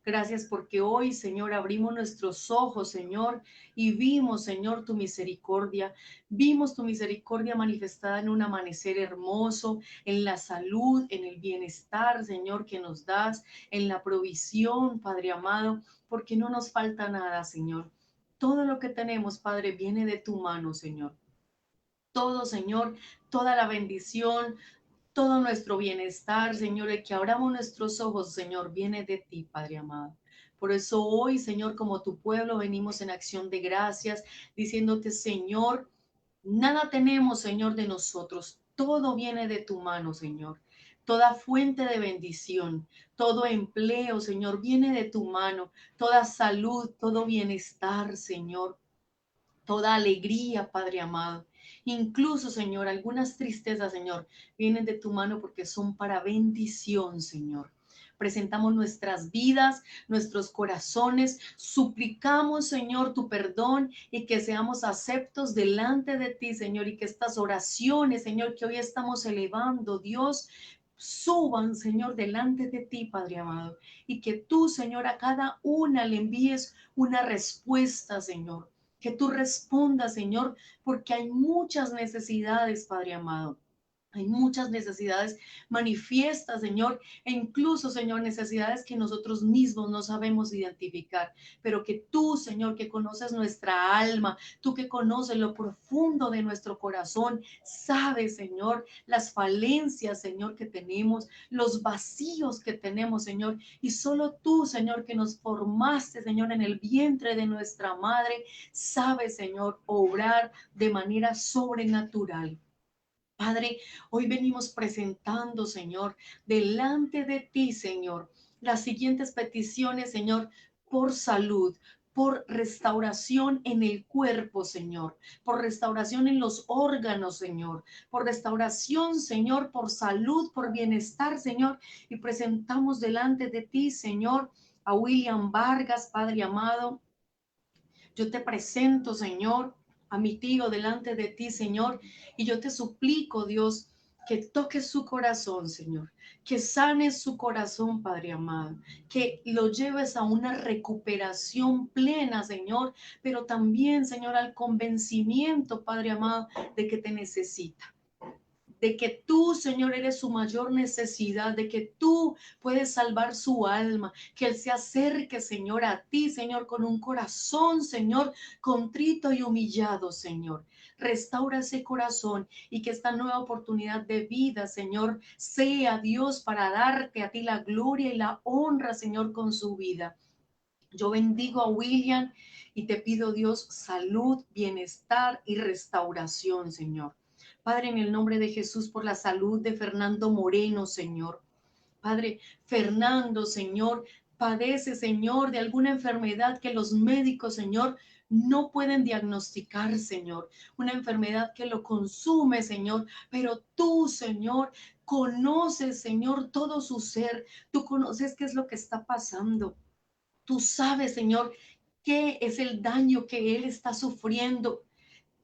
Gracias porque hoy, Señor, abrimos nuestros ojos, Señor, y vimos, Señor, tu misericordia. Vimos tu misericordia manifestada en un amanecer hermoso, en la salud, en el bienestar, Señor, que nos das, en la provisión, Padre amado, porque no nos falta nada, Señor. Todo lo que tenemos, Padre, viene de tu mano, Señor. Todo, Señor, toda la bendición, todo nuestro bienestar, Señor, el que abramos nuestros ojos, Señor, viene de ti, Padre amado. Por eso hoy, Señor, como tu pueblo, venimos en acción de gracias, diciéndote, Señor, nada tenemos, Señor, de nosotros. Todo viene de tu mano, Señor. Toda fuente de bendición, todo empleo, Señor, viene de tu mano. Toda salud, todo bienestar, Señor. Toda alegría, Padre amado. Incluso, Señor, algunas tristezas, Señor, vienen de tu mano porque son para bendición, Señor. Presentamos nuestras vidas, nuestros corazones, suplicamos, Señor, tu perdón, y que seamos aceptos delante de ti, Señor, y que estas oraciones, Señor, que hoy estamos elevando, Dios, suban, Señor, delante de ti, Padre amado, y que tú, Señor, a cada una le envíes una respuesta, Señor. Que tú respondas, Señor, porque hay muchas necesidades, Padre amado. Hay muchas necesidades manifiestas, Señor, e incluso, Señor, necesidades que nosotros mismos no sabemos identificar, pero que tú, Señor, que conoces nuestra alma, tú que conoces lo profundo de nuestro corazón, sabes, Señor, las falencias, Señor, que tenemos, los vacíos que tenemos, Señor, y solo tú, Señor, que nos formaste, Señor, en el vientre de nuestra madre, sabes, Señor, obrar de manera sobrenatural. Padre, hoy venimos presentando, Señor, delante de ti, Señor, las siguientes peticiones, Señor, por salud, por restauración en el cuerpo, Señor, por restauración en los órganos, Señor, por restauración, Señor, por salud, por bienestar, Señor, y presentamos delante de ti, Señor, a William Vargas, Padre amado. Yo te presento, Señor, a mi tío delante de ti, Señor, y yo te suplico, Dios, que toques su corazón, Señor, que sanes su corazón, Padre amado, que lo lleves a una recuperación plena, Señor, pero también, Señor, al convencimiento, Padre amado, de que te necesita, de que tú, Señor, eres su mayor necesidad, de que tú puedes salvar su alma, que Él se acerque, Señor, a ti, Señor, con un corazón, Señor, contrito y humillado, Señor. Restaura ese corazón y que esta nueva oportunidad de vida, Señor, sea Dios para darte a ti la gloria y la honra, Señor, con su vida. Yo bendigo a William y te pido, Dios, salud, bienestar y restauración, Señor. Padre, en el nombre de Jesús, por la salud de Fernando Moreno, Señor. Padre, Fernando, Señor, padece, Señor, de alguna enfermedad que los médicos, Señor, no pueden diagnosticar, Señor. Una enfermedad que lo consume, Señor. Pero tú, Señor, conoces, Señor, todo su ser. Tú conoces qué es lo que está pasando. Tú sabes, Señor, qué es el daño que Él está sufriendo.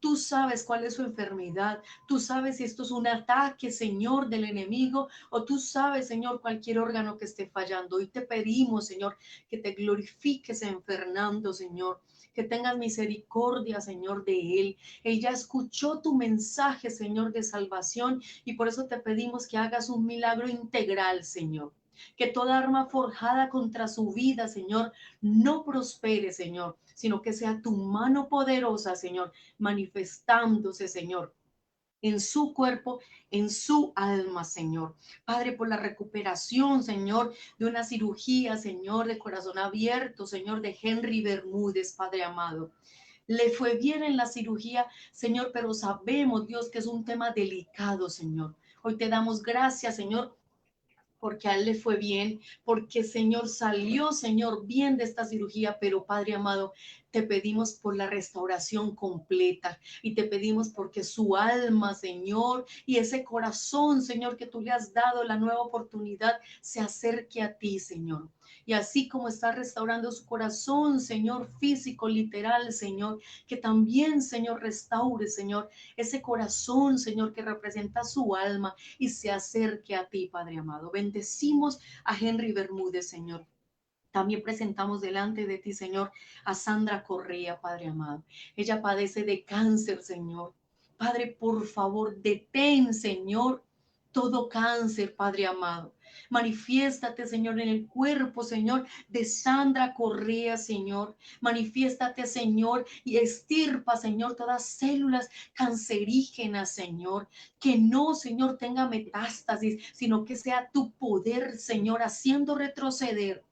Tú sabes cuál es su enfermedad. Tú sabes si esto es un ataque, Señor, del enemigo, o tú sabes, Señor, cualquier órgano que esté fallando. Y te pedimos, Señor, que te glorifiques en Fernando, Señor, que tengas misericordia, Señor, de él. Él ya escuchó tu mensaje, Señor, de salvación, y por eso te pedimos que hagas un milagro integral, Señor. Que toda arma forjada contra su vida, Señor, no prospere, Señor, sino que sea tu mano poderosa, Señor, manifestándose, Señor, en su cuerpo, en su alma, Señor. Padre, por la recuperación, Señor, de una cirugía, Señor, de corazón abierto, Señor, de Henry Bermúdez, Padre amado. Le fue bien en la cirugía, Señor, pero sabemos, Dios, que es un tema delicado, Señor. Hoy te damos gracias, Señor, porque a él le fue bien, porque Señor salió, Señor, bien de esta cirugía, pero Padre amado, te pedimos por la restauración completa y te pedimos porque su alma, Señor, y ese corazón, Señor, que tú le has dado la nueva oportunidad, se acerque a ti, Señor. Y así como está restaurando su corazón, Señor, físico, literal, Señor, que también, Señor, restaure, Señor, ese corazón, Señor, que representa su alma y se acerque a ti, Padre amado. Bendecimos a Henry Bermúdez, Señor. También presentamos delante de ti, Señor, a Sandra Correa, Padre amado. Ella padece de cáncer, Señor. Padre, por favor, detén, Señor, todo cáncer, Padre amado. Manifiéstate, Señor, en el cuerpo, Señor, de Sandra Correa, Señor. Manifiéstate, Señor, y estirpa, Señor, todas células cancerígenas, Señor. Que no, Señor, tenga metástasis, sino que sea tu poder, Señor, haciendo retroceder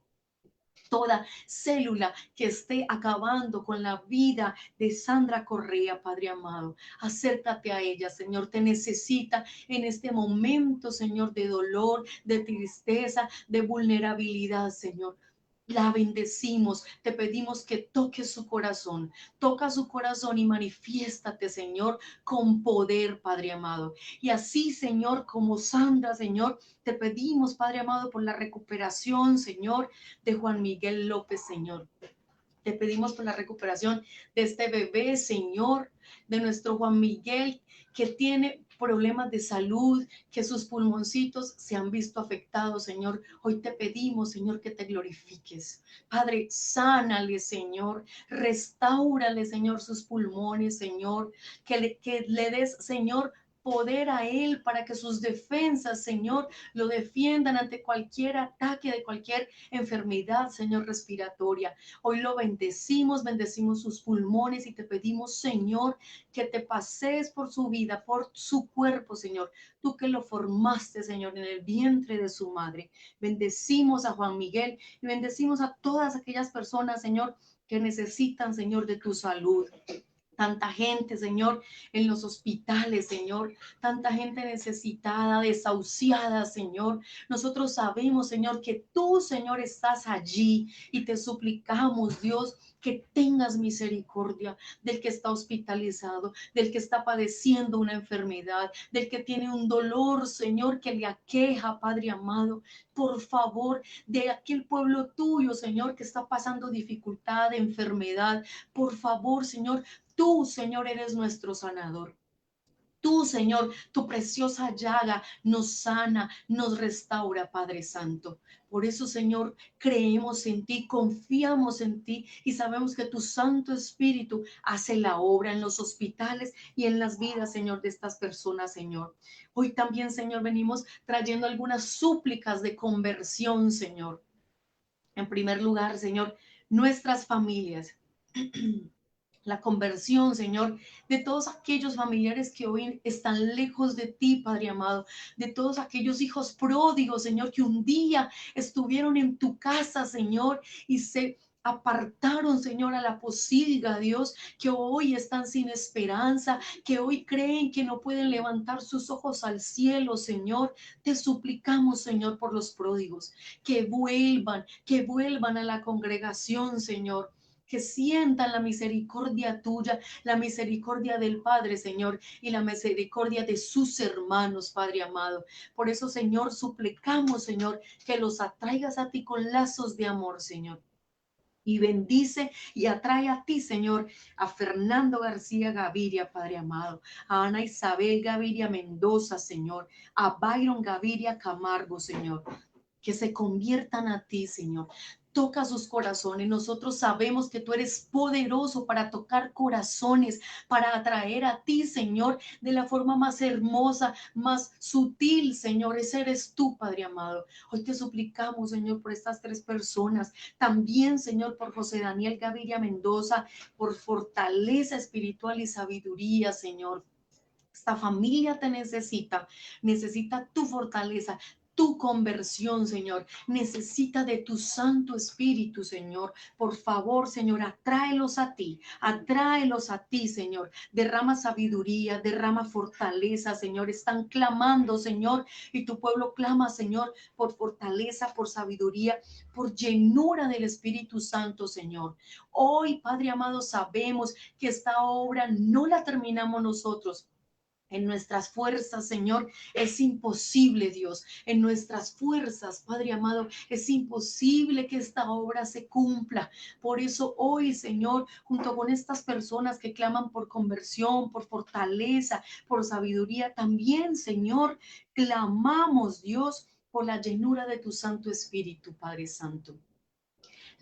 toda célula que esté acabando con la vida de Sandra Correa, Padre amado. Acércate a ella, Señor. Te necesita en este momento, Señor, de dolor, de tristeza, de vulnerabilidad, Señor. La bendecimos, te pedimos que toques su corazón, toca su corazón y manifiéstate, Señor, con poder, Padre amado. Y así, Señor, como Sandra, Señor, te pedimos, Padre amado, por la recuperación, Señor, de Juan Miguel López, Señor. Te pedimos por la recuperación de este bebé, Señor, de nuestro Juan Miguel, que tiene problemas de salud, que sus pulmoncitos se han visto afectados, Señor. Hoy te pedimos, Señor, que te glorifiques. Padre, sánale, Señor. Restáurale, Señor, sus pulmones, Señor. Que le des, Señor, poder a Él para que sus defensas, Señor, lo defiendan ante cualquier ataque de cualquier enfermedad, Señor, respiratoria. Hoy lo bendecimos, bendecimos sus pulmones y te pedimos, Señor, que te pasees por su vida, por su cuerpo, Señor. Tú que lo formaste, Señor, en el vientre de su madre. Bendecimos a Juan Miguel y bendecimos a todas aquellas personas, Señor, que necesitan, Señor, de tu salud. Tanta gente, Señor, en los hospitales, Señor, tanta gente necesitada, desahuciada, Señor. Nosotros sabemos, Señor, que tú, Señor, estás allí y te suplicamos, Dios, que tengas misericordia del que está hospitalizado, del que está padeciendo una enfermedad, del que tiene un dolor, Señor, que le aqueja, Padre amado. Por favor, de aquel pueblo tuyo, Señor, que está pasando dificultad, enfermedad. Por favor, Señor, tú, Señor, eres nuestro sanador. Tú, Señor, tu preciosa llaga nos sana, nos restaura, Padre Santo. Por eso, Señor, creemos en ti, confiamos en ti y sabemos que tu Santo Espíritu hace la obra en los hospitales y en las vidas, Señor, de estas personas, Señor. Hoy también, Señor, venimos trayendo algunas súplicas de conversión, Señor. En primer lugar, Señor, nuestras familias. La conversión, Señor, de todos aquellos familiares que hoy están lejos de ti, Padre amado, de todos aquellos hijos pródigos, Señor, que un día estuvieron en tu casa, Señor, y se apartaron, Señor, a la posilga, Dios, que hoy están sin esperanza, que hoy creen que no pueden levantar sus ojos al cielo, Señor. Te suplicamos, Señor, por los pródigos, que vuelvan a la congregación, Señor, que sientan la misericordia tuya, la misericordia del Padre, Señor, y la misericordia de sus hermanos, Padre amado. Por eso, Señor, suplicamos, Señor, que los atraigas a ti con lazos de amor, Señor. Y bendice y atrae a ti, Señor, a Fernando García Gaviria, Padre amado, a Ana Isabel Gaviria Mendoza, Señor, a Byron Gaviria Camargo, Señor, que se conviertan a ti, Señor. Toca sus corazones. Nosotros sabemos que tú eres poderoso para tocar corazones, para atraer a ti, Señor, de la forma más hermosa, más sutil, Señor. Ese eres tú, Padre amado. Hoy te suplicamos, Señor, por estas tres personas. También, Señor, por José Daniel Gaviria Mendoza, por fortaleza espiritual y sabiduría, Señor. Esta familia te necesita tu fortaleza, tu conversión, Señor. Necesita de tu Santo Espíritu, Señor. Por favor, Señor, atráelos a ti, Señor. Derrama sabiduría, derrama fortaleza, Señor. Están clamando, Señor, y tu pueblo clama, Señor, por fortaleza, por sabiduría, por llenura del Espíritu Santo, Señor. Hoy, Padre amado, sabemos que esta obra no la terminamos nosotros. En nuestras fuerzas, Señor, es imposible, Dios. En nuestras fuerzas, Padre amado, es imposible que esta obra se cumpla. Por eso hoy, Señor, junto con estas personas que claman por conversión, por fortaleza, por sabiduría, también, Señor, clamamos, Dios, por la llenura de tu Santo Espíritu, Padre Santo.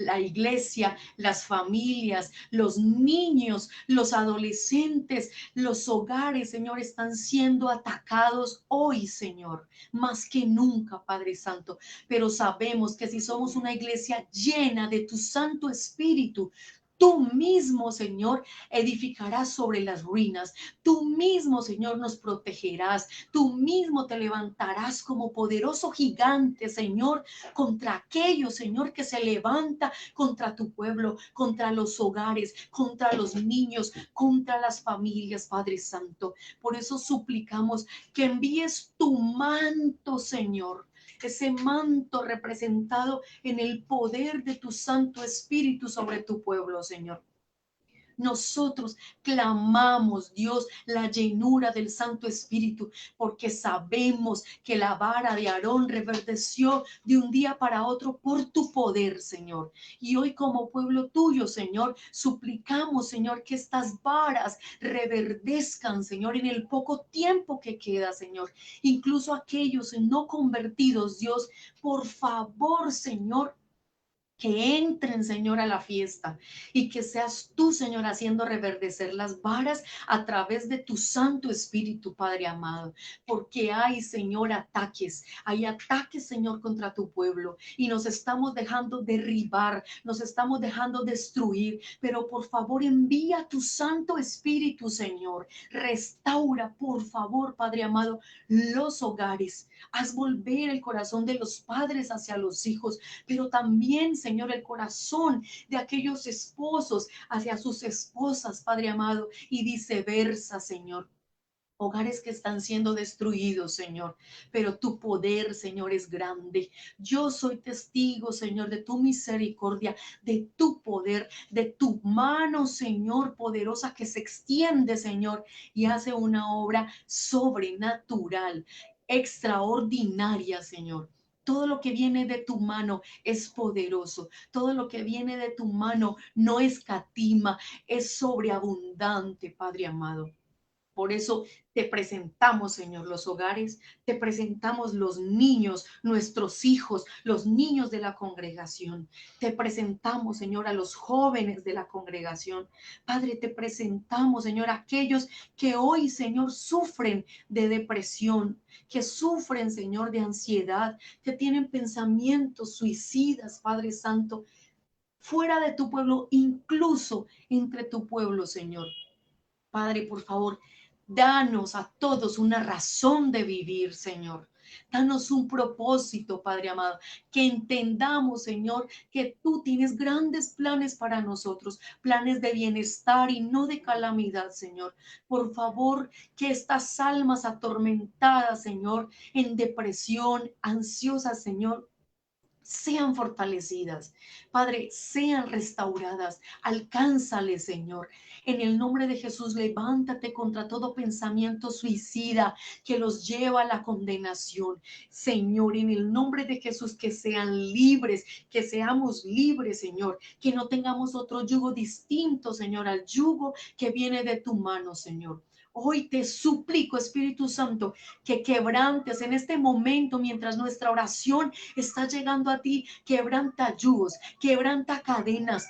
La iglesia, las familias, los niños, los adolescentes, los hogares, Señor, están siendo atacados hoy, Señor, más que nunca, Padre Santo. Pero sabemos que si somos una iglesia llena de tu Santo Espíritu, tú mismo, Señor, edificarás sobre las ruinas. Tú mismo, Señor, nos protegerás. Tú mismo te levantarás como poderoso gigante, Señor, contra aquello, Señor, que se levanta contra tu pueblo, contra los hogares, contra los niños, contra las familias, Padre Santo. Por eso suplicamos que envíes tu manto, Señor, ese manto representado en el poder de tu Santo Espíritu sobre tu pueblo, Señor. Nosotros clamamos, Dios, la llenura del Santo Espíritu, porque sabemos que la vara de Aarón reverdeció de un día para otro por tu poder, Señor. Y hoy como pueblo tuyo, Señor, suplicamos, Señor, que estas varas reverdezcan, Señor, en el poco tiempo que queda, Señor. Incluso aquellos no convertidos, Dios, por favor, Señor, que entren, Señor, a la fiesta y que seas tú, Señor, haciendo reverdecer las varas a través de tu Santo Espíritu, Padre amado, porque hay ataques, Señor, contra tu pueblo y nos estamos dejando derribar, nos estamos dejando destruir, pero por favor envía tu Santo Espíritu, Señor, restaura, por favor, Padre amado, los hogares, haz volver el corazón de los padres hacia los hijos, pero también, Señor, el corazón de aquellos esposos hacia sus esposas, Padre amado, y viceversa, Señor. Hogares que están siendo destruidos, Señor, pero tu poder, Señor, es grande. Yo soy testigo, Señor, de tu misericordia, de tu poder, de tu mano, Señor, poderosa que se extiende, Señor, y hace una obra sobrenatural, extraordinaria, Señor. Todo lo que viene de tu mano es poderoso. Todo lo que viene de tu mano no escatima, es sobreabundante, Padre amado. Por eso te presentamos, Señor, los hogares, te presentamos los niños, nuestros hijos, los niños de la congregación. Te presentamos, Señor, a los jóvenes de la congregación. Padre, te presentamos, Señor, a aquellos que hoy, Señor, sufren de depresión, que sufren, Señor, de ansiedad, que tienen pensamientos suicidas, Padre Santo, fuera de tu pueblo, incluso entre tu pueblo, Señor. Padre, por favor, danos a todos una razón de vivir, Señor. Danos un propósito, Padre amado, que entendamos, Señor, que tú tienes grandes planes para nosotros, planes de bienestar y no de calamidad, Señor. Por favor, que estas almas atormentadas, Señor, en depresión, ansiosas, Señor, sean fortalecidas, Padre, sean restauradas, alcánzale, Señor. En el nombre de Jesús, levántate contra todo pensamiento suicida que los lleva a la condenación. Señor, en el nombre de Jesús, que sean libres, que seamos libres, Señor, que no tengamos otro yugo distinto, Señor, al yugo que viene de tu mano, Señor. Hoy te suplico, Espíritu Santo, que quebrantes en este momento mientras nuestra oración está llegando a ti, quebranta yugos, quebranta cadenas,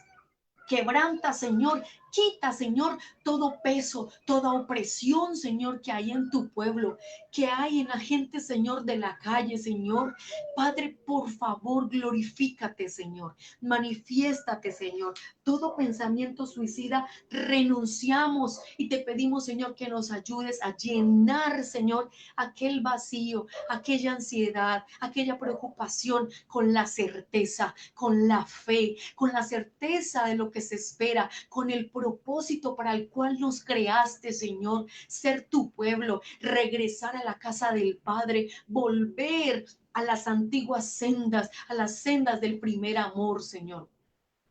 quebranta, Señor, quita, Señor, todo peso, toda opresión, Señor, que hay en tu pueblo, que hay en la gente, Señor, de la calle, Señor. Padre, por favor, glorifícate, Señor, manifiéstate, Señor. Todo pensamiento suicida renunciamos y te pedimos, Señor, que nos ayudes a llenar, Señor, aquel vacío, aquella ansiedad, aquella preocupación con la certeza, con la fe, con la certeza de lo que se espera, con el propósito para el cual nos creaste, Señor, ser tu pueblo, regresar a la casa del Padre, volver a las antiguas sendas, a las sendas del primer amor, Señor.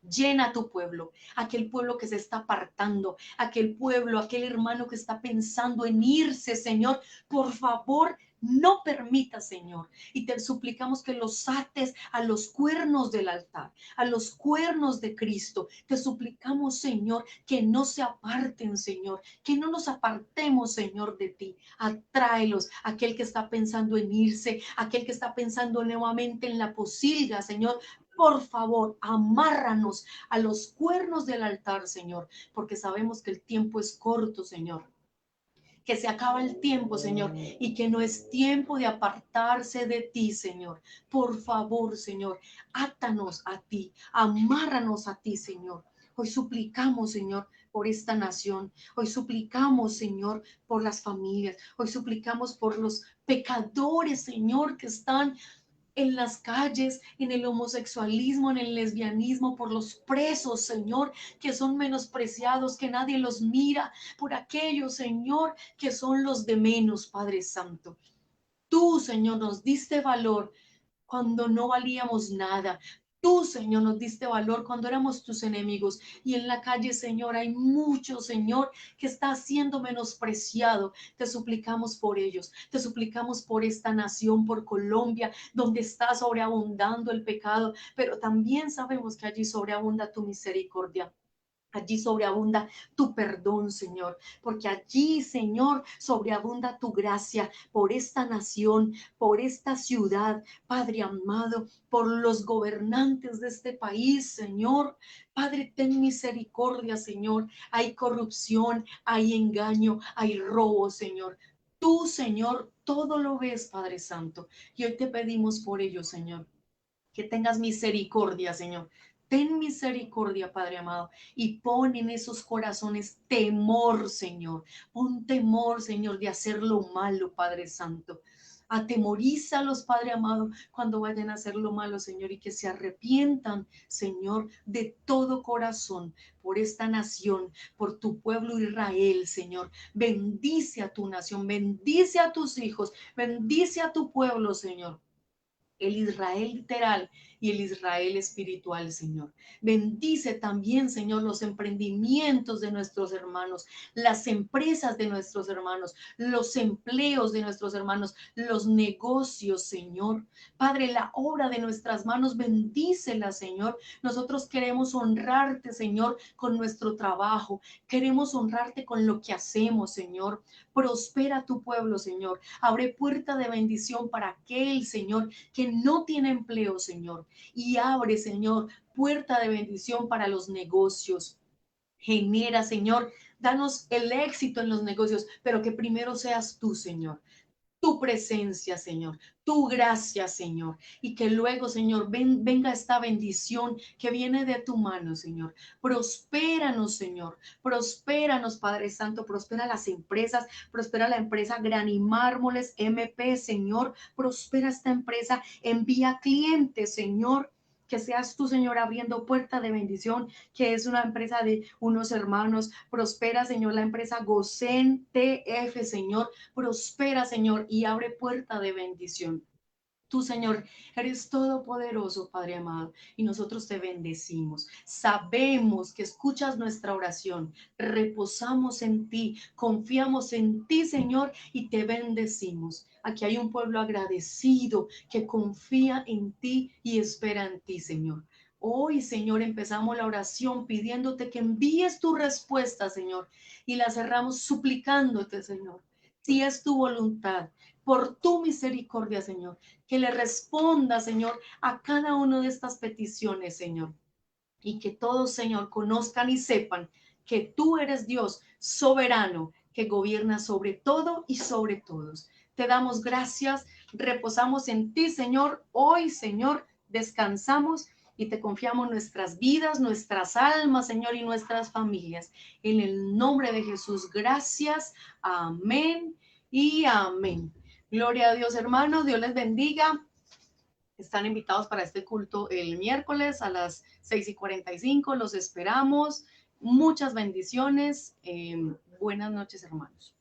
Llena tu pueblo, aquel pueblo que se está apartando, aquel pueblo, aquel hermano que está pensando en irse, Señor. Por favor, no permita, Señor. Y te suplicamos que los ates a los cuernos del altar, a los cuernos de Cristo. Te suplicamos, Señor, que no se aparten, Señor, que no nos apartemos, Señor, de ti. Atráelos, aquel que está pensando en irse, aquel que está pensando nuevamente en la posilga, Señor. Por favor, amárranos a los cuernos del altar, Señor, porque sabemos que el tiempo es corto, Señor, que se acaba el tiempo, Señor, y que no es tiempo de apartarse de ti, Señor. Por favor, Señor, átanos a ti, amárranos a ti, Señor. Hoy suplicamos, Señor, por esta nación. Hoy suplicamos, Señor, por las familias. Hoy suplicamos por los pecadores, Señor, que están en las calles, en el homosexualismo, en el lesbianismo, por los presos, Señor, que son menospreciados, que nadie los mira, por aquellos, Señor, que son los de menos, Padre Santo. Tú, Señor, nos diste valor cuando no valíamos nada. Tú, Señor, nos diste valor cuando éramos tus enemigos. Y en la calle, Señor, hay mucho, Señor, que está siendo menospreciado. Te suplicamos por ellos. Te suplicamos por esta nación, por Colombia, donde está sobreabundando el pecado. Pero también sabemos que allí sobreabunda tu misericordia. Allí sobreabunda tu perdón, Señor, porque allí, Señor, sobreabunda tu gracia por esta nación, por esta ciudad, Padre amado, por los gobernantes de este país, Señor. Padre, ten misericordia, Señor. Hay corrupción, hay engaño, hay robo, Señor. Tú, Señor, todo lo ves, Padre Santo. Y hoy te pedimos por ello, Señor, que tengas misericordia, Señor. Ten misericordia, Padre amado, y pon en esos corazones temor, Señor. Pon temor, Señor, de hacer lo malo, Padre Santo. Atemorízalos, Padre amado, cuando vayan a hacer lo malo, Señor, y que se arrepientan, Señor, de todo corazón por esta nación, por tu pueblo Israel, Señor. Bendice a tu nación, bendice a tus hijos, bendice a tu pueblo, Señor. El Israel literal y el Israel espiritual, Señor. Bendice también, Señor, los emprendimientos de nuestros hermanos, las empresas de nuestros hermanos, los empleos de nuestros hermanos, los negocios, Señor. Padre, la obra de nuestras manos, bendícela, Señor. Nosotros queremos honrarte, Señor, con nuestro trabajo. Queremos honrarte con lo que hacemos, Señor. Prospera tu pueblo, Señor. Abre puerta de bendición para aquel, Señor, que no tiene empleo, Señor. Y abre, Señor, puerta de bendición para los negocios. Genera, Señor, danos el éxito en los negocios, pero que primero seas tú, Señor. Tu presencia, Señor, tu gracia, Señor, y que luego, Señor, venga esta bendición que viene de tu mano, Señor. Prospéranos, Señor, prospéranos, Padre Santo, prospera las empresas, prospera la empresa Grani Mármoles MP, Señor, prospera esta empresa, envía clientes, Señor. Que seas tú, Señor, abriendo puerta de bendición, que es una empresa de unos hermanos. Prospera, Señor, la empresa Gosen TF, Señor. Prospera, Señor, y abre puerta de bendición. Tú, Señor, eres todopoderoso, Padre amado, y nosotros te bendecimos. Sabemos que escuchas nuestra oración, reposamos en ti, confiamos en ti, Señor, y te bendecimos. Aquí hay un pueblo agradecido que confía en ti y espera en ti, Señor. Hoy, Señor, empezamos la oración pidiéndote que envíes tu respuesta, Señor, y la cerramos suplicándote, Señor, si es tu voluntad, por tu misericordia, Señor, que le responda, Señor, a cada una de estas peticiones, Señor. Y que todos, Señor, conozcan y sepan que tú eres Dios soberano, que gobierna sobre todo y sobre todos. Te damos gracias, reposamos en ti, Señor. Hoy, Señor, descansamos y te confiamos nuestras vidas, nuestras almas, Señor, y nuestras familias. En el nombre de Jesús, gracias. Amén y amén. Gloria a Dios, hermanos. Dios les bendiga. Están invitados para este culto el miércoles a las 6:45. Los esperamos. Muchas bendiciones. Buenas noches, hermanos.